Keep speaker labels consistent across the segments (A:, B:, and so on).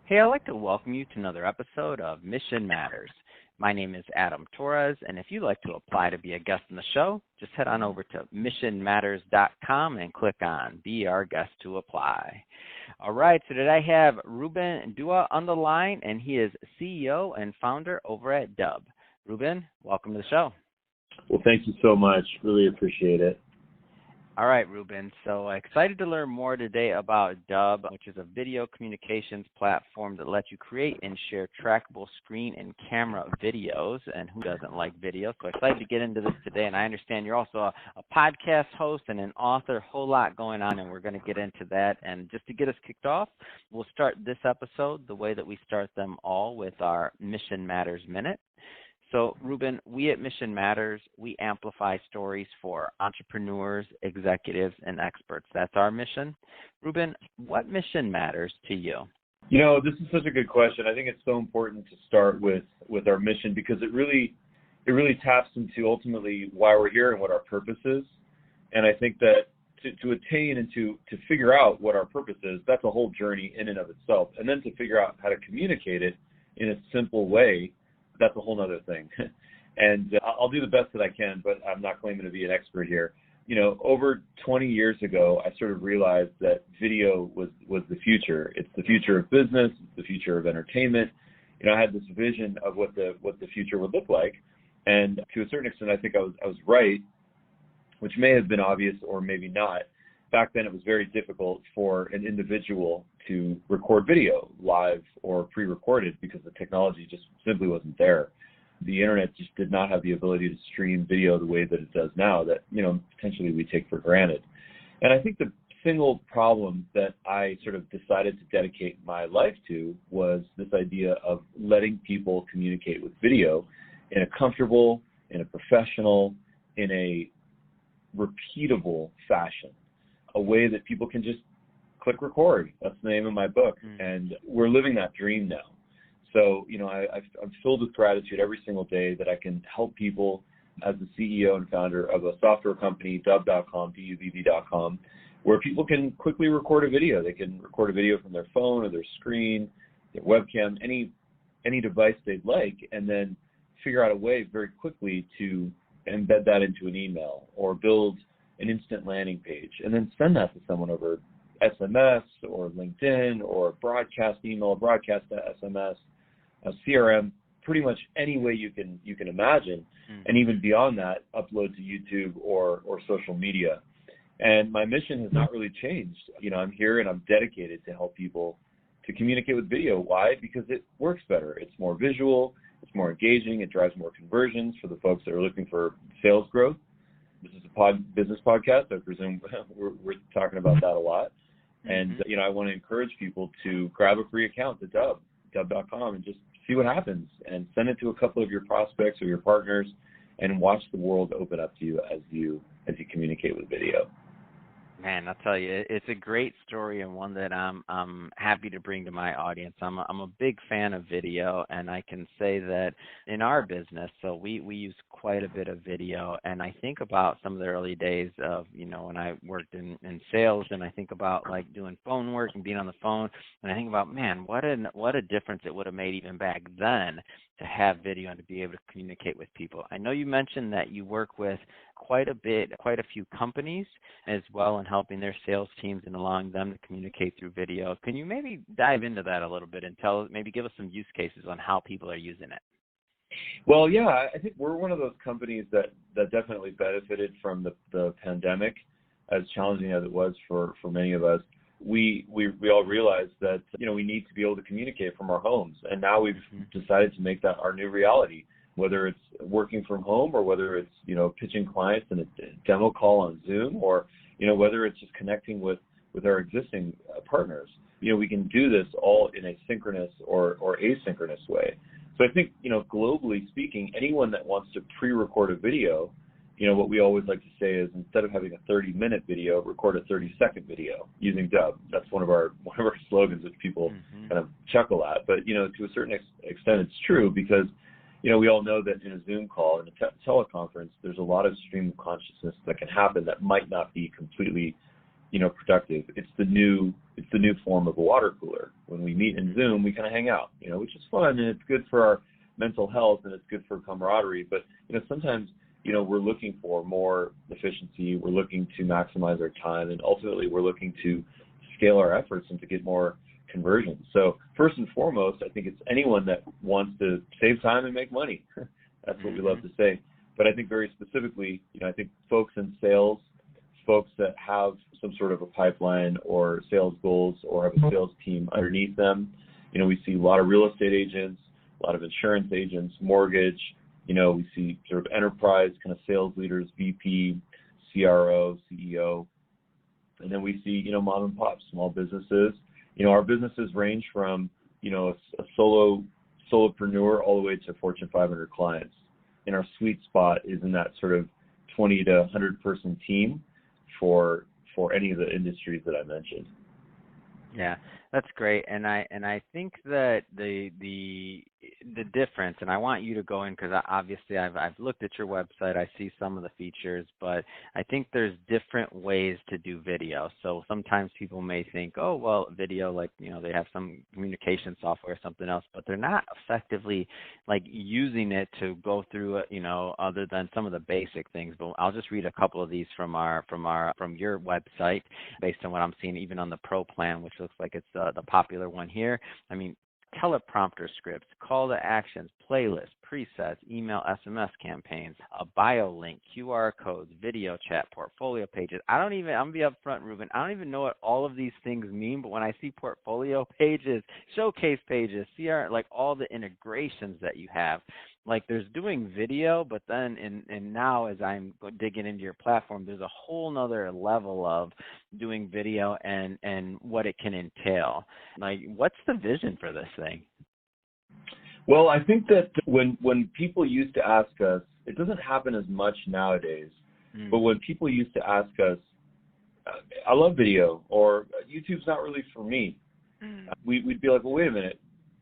A: Hey, I'd like to welcome you to another episode of Mission Matters. My name is Adam Torres, and if you'd like to apply to be a guest on the show, just head on over to missionmatters.com and click on Be Our Guest to apply. All right, so today I have Ruben Dua on the line, and he is CEO and founder over at Dubb. Ruben, welcome to the show.
B: Well, thank you so much. Really appreciate it.
A: All right, Ruben. So excited to learn more today about Dubb, which is a video communications platform that lets you create and share trackable screen and camera videos. And who doesn't like video? So excited to get into this today. And I understand you're also a podcast host and an author, whole lot going on, and we're going to get into that. And just to get us kicked off, we'll start this episode the way that we start them all with our Mission Matters Minute. So, Ruben, we at Mission Matters, we amplify stories for entrepreneurs, executives, and experts. That's our mission. Ruben, what mission matters to you?
B: You know, this is such a good question. I think it's so important to start with our mission because it really taps into ultimately why we're here and what our purpose is. And I think that to attain and to figure out what our purpose is, that's a whole journey in and of itself. And then to figure out how to communicate it in a simple way, that's a whole other thing. And I'll do the best that I can, but I'm not claiming to be an expert here. You know, over 20 years ago, I sort of realized that video was the future. It's the future of business. It's the future of entertainment. You know, I had this vision of what the future would look like. And to a certain extent, I think I was right, which may have been obvious or maybe not. Back then, it was very difficult for an individual to record video live or pre-recorded because the technology just simply wasn't there. The internet just did not have the ability to stream video the way that it does now that, you know, potentially we take for granted. And I think the single problem that I sort of decided to dedicate my life to was this idea of letting people communicate with video in a comfortable, in a professional, in a repeatable fashion. A way that people can just click record. That's the name of my book. And we're living that dream now. So, you know, I'm filled with gratitude every single day that I can help people as the CEO and founder of a software company, Dubb.com, Dubb.com, where people can quickly record a video. They can record a video from their phone or their screen, their webcam, any device they'd like, and then figure out a way very quickly to embed that into an email or build an instant landing page, and then send that to someone over SMS or LinkedIn or broadcast email, broadcast SMS, a CRM, pretty much any way you can imagine, and even beyond that, upload to YouTube or social media. And my mission has not really changed. You know, I'm here and I'm dedicated to help people to communicate with video. Why? Because it works better. It's more visual, it's more engaging, it drives more conversions for the folks that are looking for sales growth. This is a business podcast. I presume we're talking about that a lot. And, you know, I want to encourage people to grab a free account at Dubb.com and just see what happens and send it to a couple of your prospects or your partners and watch the world open up to you as you communicate with video.
A: Man, I'll tell you, it's a great story and one that I'm happy to bring to my audience. I'm a big fan of video, and I can say that in our business, so we use quite a bit of video, and I think about some of the early days of, you know, when I worked in sales, and I think about like doing phone work and being on the phone, and I think about, man, what a difference it would have made even back then to have video and to be able to communicate with people. I know you mentioned that you work with quite a few companies as well in helping their sales teams and allowing them to communicate through video. Can you maybe dive into that a little bit and maybe give us some use cases on how people are using it?
B: Well, yeah, I think we're one of those companies that definitely benefited from the pandemic, as challenging as it was for many of us. We all realized that, you know, we need to be able to communicate from our homes, and now we've decided to make that our new reality. Whether it's working from home or whether it's, you know, pitching clients in a demo call on Zoom, or, you know, whether it's just connecting with our existing partners, you know, we can do this all in a synchronous or asynchronous way. So I think, you know, globally speaking, anyone that wants to pre-record a video, you know, what we always like to say is instead of having a 30-minute video, record a 30-second video using Dubb. That's one of our slogans that people kind of chuckle at. But, you know, to a certain extent, it's true because, you know, we all know that in a Zoom call, in a teleconference, there's a lot of stream of consciousness that can happen that might not be completely productive. It's the new form of a water cooler. When we meet in Zoom, we kind of hang out, which is fun, and it's good for our mental health, and it's good for camaraderie. But sometimes we're looking for more efficiency. We're looking to maximize our time, and ultimately we're looking to scale our efforts and to get more conversions. So first and foremost, I think it's anyone that wants to save time and make money. That's what we love to say. But I think very specifically, I think folks in sales, folks that have some sort of a pipeline or sales goals or have a sales team underneath them. We see a lot of real estate agents, a lot of insurance agents, mortgage. We see sort of enterprise kind of sales leaders, VP, CRO, CEO. And then we see, mom and pop, small businesses. Our businesses range from, a solopreneur all the way to Fortune 500 clients. And our sweet spot is in that sort of 20 to 100 person team for any of the industries that I mentioned.
A: Yeah, that's great, and I think that the difference, and I want you to go in because obviously I've looked at your website, I see some of the features, but I think there's different ways to do video. So sometimes people may think, oh well, video, like they have some communication software or something else, but they're not effectively like using it to go through it, other than some of the basic things. But I'll just read a couple of these from your website based on what I'm seeing, even on the Pro plan, which looks like it's the popular one here. I mean, teleprompter scripts, call to actions, playlists, presets, email, SMS campaigns, a bio link, QR codes, video chat, portfolio pages. I'm going to be upfront, Ruben. I don't even know what all of these things mean, but when I see portfolio pages, showcase pages, CR, like all the integrations that you have, like there's doing video, but then and now as I'm digging into your platform, there's a whole nother level of doing video and what it can entail. Like, what's the vision for this thing?
B: Well, I think that when people used to ask us, it doesn't happen as much nowadays, but when people used to ask us, I love video, or YouTube's not really for me, we'd be like, well, wait a minute.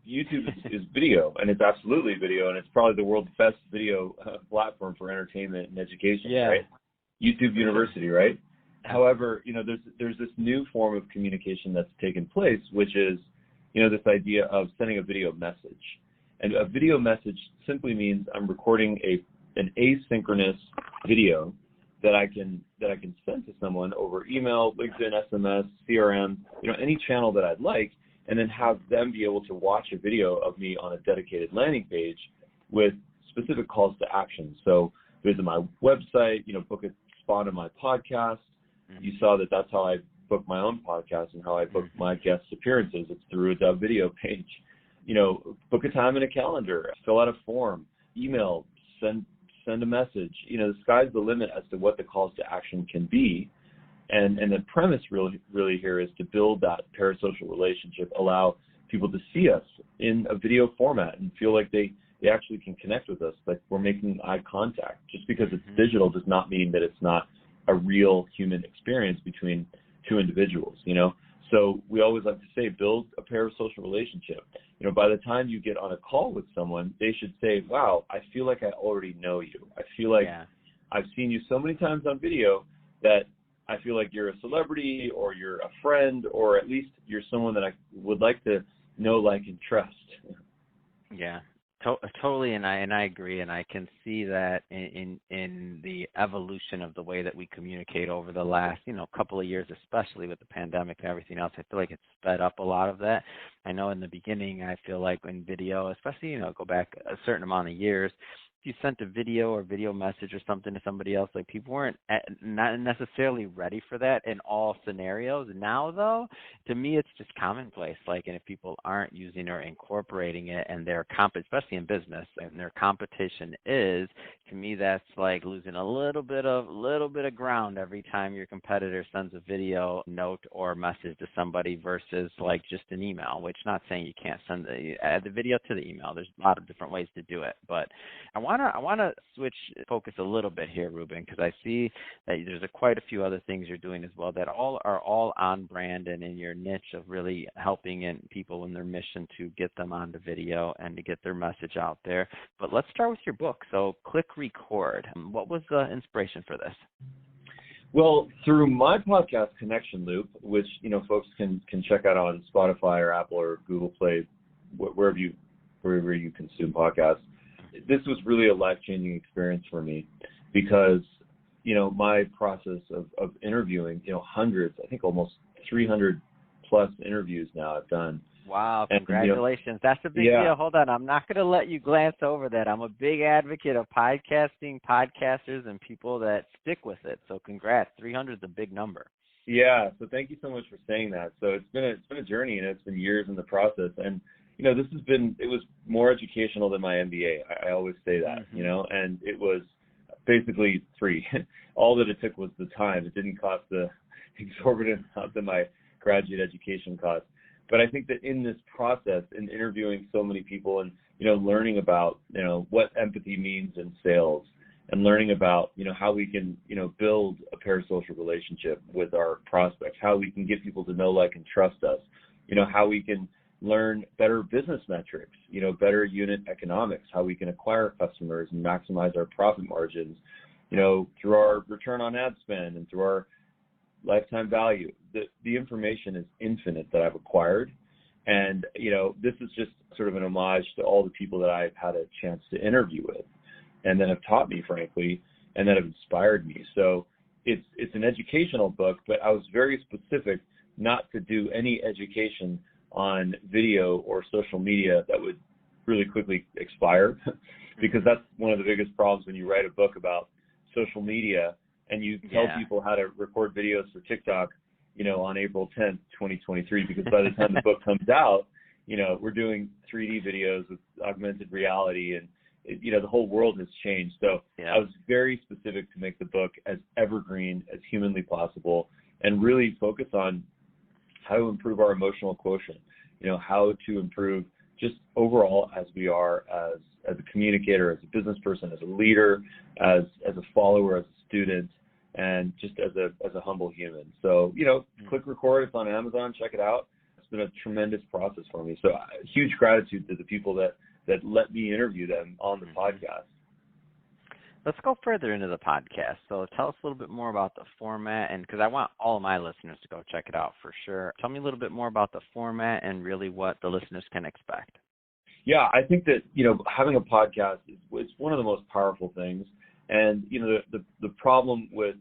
B: YouTube is video, and it's absolutely video, and it's probably the world's best video platform for entertainment and education, right? YouTube University, right? However, there's this new form of communication that's taken place, which is, this idea of sending a video message. And a video message simply means I'm recording an asynchronous video that I can send to someone over email, LinkedIn, SMS, CRM, any channel that I'd like, and then have them be able to watch a video of me on a dedicated landing page with specific calls to action. So visit my website, book a spot on my podcast. You saw that that's how I book my own podcast and how I book my guest appearances. It's through a Dubb video page. Book a time in a calendar, fill out a form, email, send a message. The sky's the limit as to what the calls to action can be. And the premise really here is to build that parasocial relationship, allow people to see us in a video format and feel like they actually can connect with us, like we're making eye contact. Just because it's digital does not mean that it's not a real human experience between two individuals, So we always like to say, build a parasocial relationship. By the time you get on a call with someone, they should say, wow, I feel like I already know you. I feel like I've seen you so many times on video that I feel like you're a celebrity, or you're a friend, or at least you're someone that I would like to know, like, and trust.
A: Yeah, totally, and I agree, and I can see that in the evolution of the way that we communicate over the last couple of years, especially with the pandemic and everything else. I feel like it's sped up a lot of that. I know in the beginning, I feel like in video, especially go back a certain amount of years, you sent a video or video message or something to somebody else, like people weren't not necessarily ready for that in all scenarios. Now, though, to me, it's just commonplace. Like, and if people aren't using or incorporating it, and their especially in business, and their competition is, to me, that's like losing a little bit of ground every time your competitor sends a video note or message to somebody versus like just an email. Which, not saying you can't add the video to the email. There's a lot of different ways to do it, but I want to switch focus a little bit here, Ruben, because I see that there's quite a few other things you're doing as well that are all on brand and in your niche of really helping people in their mission to get them onto video and to get their message out there. But let's start with your book. So, Click Record. What was the inspiration for this?
B: Well, through my podcast, Connection Loop, which, folks can check out on Spotify or Apple or Google Play, wherever you consume podcasts. This was really a life-changing experience for me because, my process of interviewing, hundreds, I think almost 300 plus interviews now I've done.
A: Wow, congratulations. That's a big deal. Hold on. I'm not going to let you glance over that. I'm a big advocate of podcasting, podcasters, and people that stick with it. So congrats. 300 is a big number.
B: Yeah, so thank you so much for saying that. So it's been a journey, and it's been years in the process. And, it was more educational than my MBA. I always say that, and it was basically free. All that it took was the time. It didn't cost the exorbitant amount that my graduate education cost. But I think that in this process, in interviewing so many people and, learning about, what empathy means in sales and learning about, how we can, build a parasocial relationship with our prospects, how we can get people to know, like, and trust us, how we can learn better business metrics, better unit economics, how we can acquire customers and maximize our profit margins, through our return on ad spend and through our lifetime value. The information is infinite that I've acquired. And, this is just sort of an homage to all the people that I've had a chance to interview with and that have taught me, frankly, and that have inspired me. So it's an educational book, but I was very specific not to do any education on video or social media that would really quickly expire because that's one of the biggest problems when you write a book about social media and you tell people how to record videos for TikTok, on April 10th, 2023, because by the time the book comes out, we're doing 3D videos with augmented reality and, the whole world has changed. So I was very specific to make the book as evergreen as humanly possible and really focus on how to improve our emotional quotient, how to improve just overall as we are as a communicator, as a business person, as a leader, as a follower, as a student, and just as a humble human. So, click record. It's on Amazon. Check it out. It's been a tremendous process for me. So huge gratitude to the people that let me interview them on the podcast.
A: Let's go further into the podcast. So tell us a little bit more about the format, and because I want all of my listeners to go check it out for sure. Tell me a little bit more about the format and really what the listeners can expect.
B: Yeah, I think that, having a podcast is one of the most powerful things. And, the problem with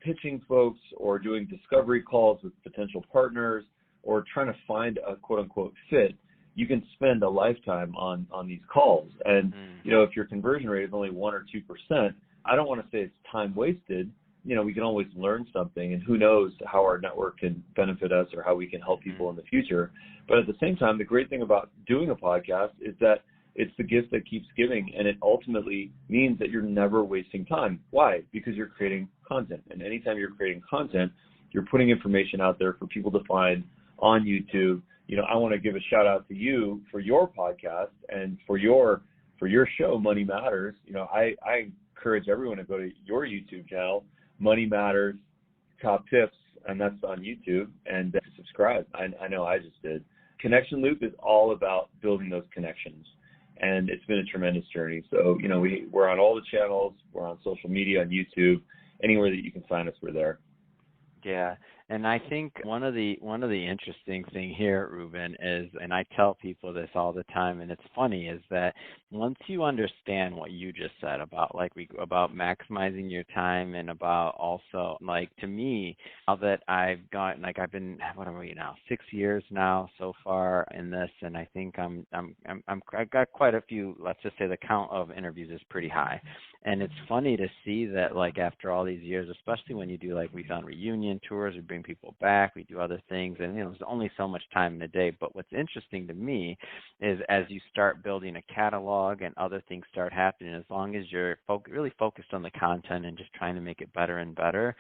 B: pitching folks or doing discovery calls with potential partners or trying to find a quote unquote fit, you can spend a lifetime on these calls. And, if your conversion rate is only 1 or 2%, I don't want to say it's time wasted. We can always learn something, and who knows how our network can benefit us or how we can help people in the future. But at the same time, the great thing about doing a podcast is that it's the gift that keeps giving, and it ultimately means that you're never wasting time. Why? Because you're creating content. And anytime you're creating content, you're putting information out there for people to find on YouTube. I want to give a shout out to you for your podcast and for your show, Money Matters. I encourage everyone to go to your YouTube channel, Money Matters Top Tips, and that's on YouTube, and subscribe. I know I just did. Connection Loop is all about building those connections, and it's been a tremendous journey. So, we're on all the channels. We're on social media, on YouTube, anywhere that you can find us, we're there.
A: Yeah, and I think one of the interesting thing here, Ruben, is, and I tell people this all the time, and it's funny, is that once you understand what you just said about about maximizing your time and about also, to me, now that I've been, what are we now, 6 years now so far in this, and I think I've got quite a few. Let's just say the count of interviews is pretty high, and it's funny to see that after all these years, especially when you do we've done reunion tours, we bring people back, we do other things, and there's only so much time in a day. But what's interesting to me is as you start building a catalog and other things start happening, as long as you're really focused on the content and just trying to make it better and better,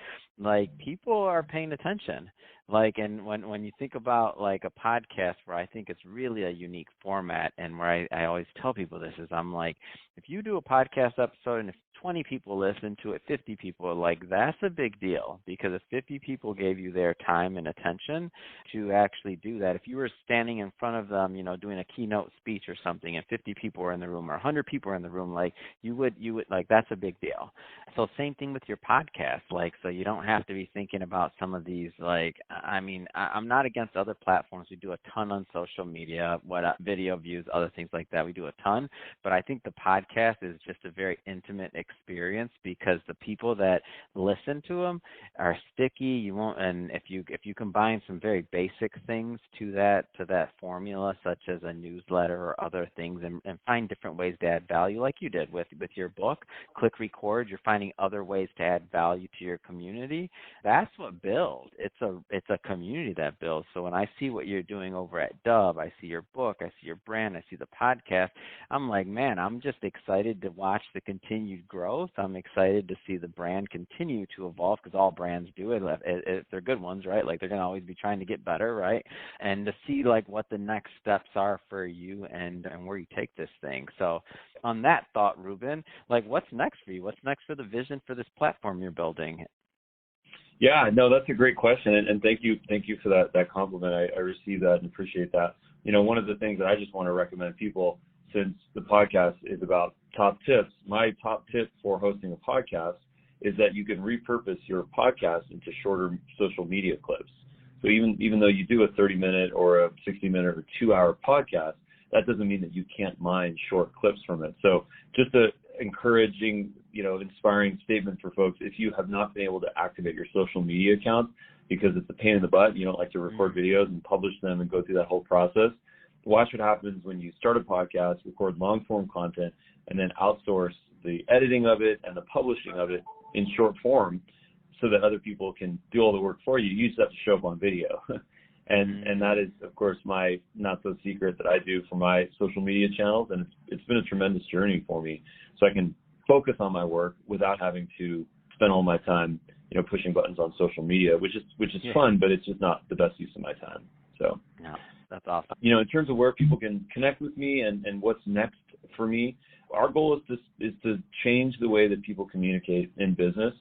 A: people are paying attention. Like, and when you think about like a podcast, where I think it's really a unique format, and where I always tell people this is, I'm like, if you do a podcast episode and if 20 people listen to it, 50 people, like, that's a big deal, because if 50 people gave you their time and attention to actually do that, if you were standing in front of them, doing a keynote speech or something, and 50 people were in the room or 100 people were in the room, like, you would like, that's a big deal. So same thing with your podcast, like, so you don't have to be thinking about some of these, like, I mean, I'm not against other platforms. We do a ton on social media, video views, other things like that. We do a ton, but I think the podcast is just a very intimate experience, because the people that listen to them are sticky. You won't, and if you combine some very basic things to that formula, such as a newsletter or other things, and find different ways to add value, like you did with your book, click record. You're finding other ways to add value to your community. That's what builds. It's a community that builds. So when I see what you're doing over at Dubb, I see your book, I see your brand, I see the podcast, I'm like, man, I'm just excited to watch the continued growth. I'm excited to see the brand continue to evolve, because all brands do it if they're good ones, right? Like, they're going to always be trying to get better, right? And to see like what the next steps are for you, and where you take this thing. So on that thought, Ruben, like, what's next for you? What's next for the vision for this platform you're building?
B: Yeah, no, that's a great question, and thank you for that compliment. I received that and appreciate that. One of the things that I just want to recommend people, since the podcast is about top tips, my top tip for hosting a podcast is that you can repurpose your podcast into shorter social media clips. So even though you do a 30-minute or a 60-minute or 2-hour podcast, that doesn't mean that you can't mine short clips from it. So just a encouraging, inspiring statement for folks. If you have not been able to activate your social media accounts because it's a pain in the butt, you don't like to record videos and publish them and go through that whole process, watch what happens when you start a podcast, record long-form content, and then outsource the editing of it and the publishing of it in short form, so that other people can do all the work for you. You just have to show up on video. And that is, of course, my not so secret that I do for my social media channels, and it's been a tremendous journey for me. So I can focus on my work without having to spend all my time, pushing buttons on social media, which is fun, but it's just not the best use of my time. So
A: no, that's awesome.
B: In terms of where people can connect with me and what's next for me, our goal is to change the way that people communicate in business,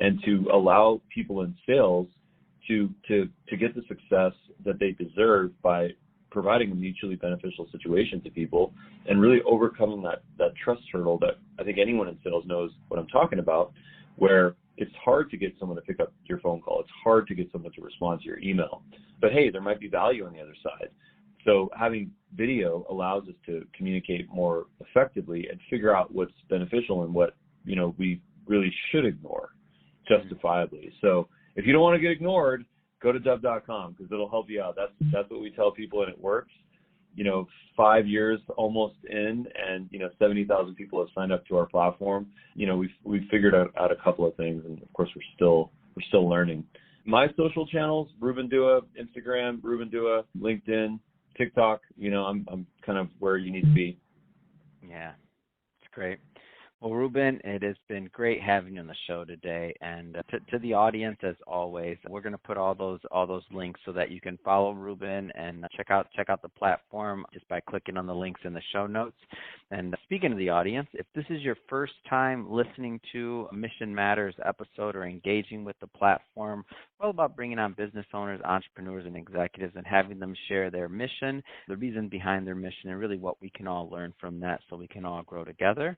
B: and to allow people in sales to get the success that they deserve by providing a mutually beneficial situation to people, and really overcoming that trust hurdle that I think anyone in sales knows what I'm talking about, where it's hard to get someone to pick up your phone call. It's hard to get someone to respond to your email. But hey, there might be value on the other side. So having video allows us to communicate more effectively and figure out what's beneficial and what, we really should ignore justifiably. So if you don't want to get ignored, go to Dubb.com, because it'll help you out. That's what we tell people, and it works. 5 years almost in, and 70,000 people have signed up to our platform. We've figured out a couple of things, and of course we're still learning. My social channels: Ruben Dua, Instagram, Ruben Dua, LinkedIn, TikTok. I'm kind of where you need to be.
A: Yeah, it's great. Well, Ruben, it has been great having you on the show today. And to the audience, as always, we're going to put all those links so that you can follow Ruben and check out the platform just by clicking on the links in the show notes. And speaking of the audience, if this is your first time listening to a Mission Matters episode or engaging with the platform, we're all about bringing on business owners, entrepreneurs, and executives and having them share their mission, the reason behind their mission, and really what we can all learn from that so we can all grow together.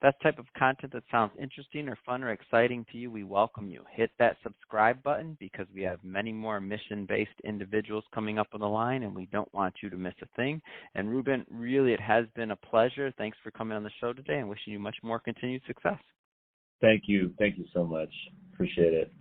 A: That type of content that sounds interesting or fun or exciting to you, we welcome you. Hit that subscribe button, because we have many more mission-based individuals coming up on the line, and we don't want you to miss a thing. And Ruben, really, it has been a pleasure. Thanks for coming on the show today, and wishing you much more continued success.
B: Thank you. Thank you so much. Appreciate it.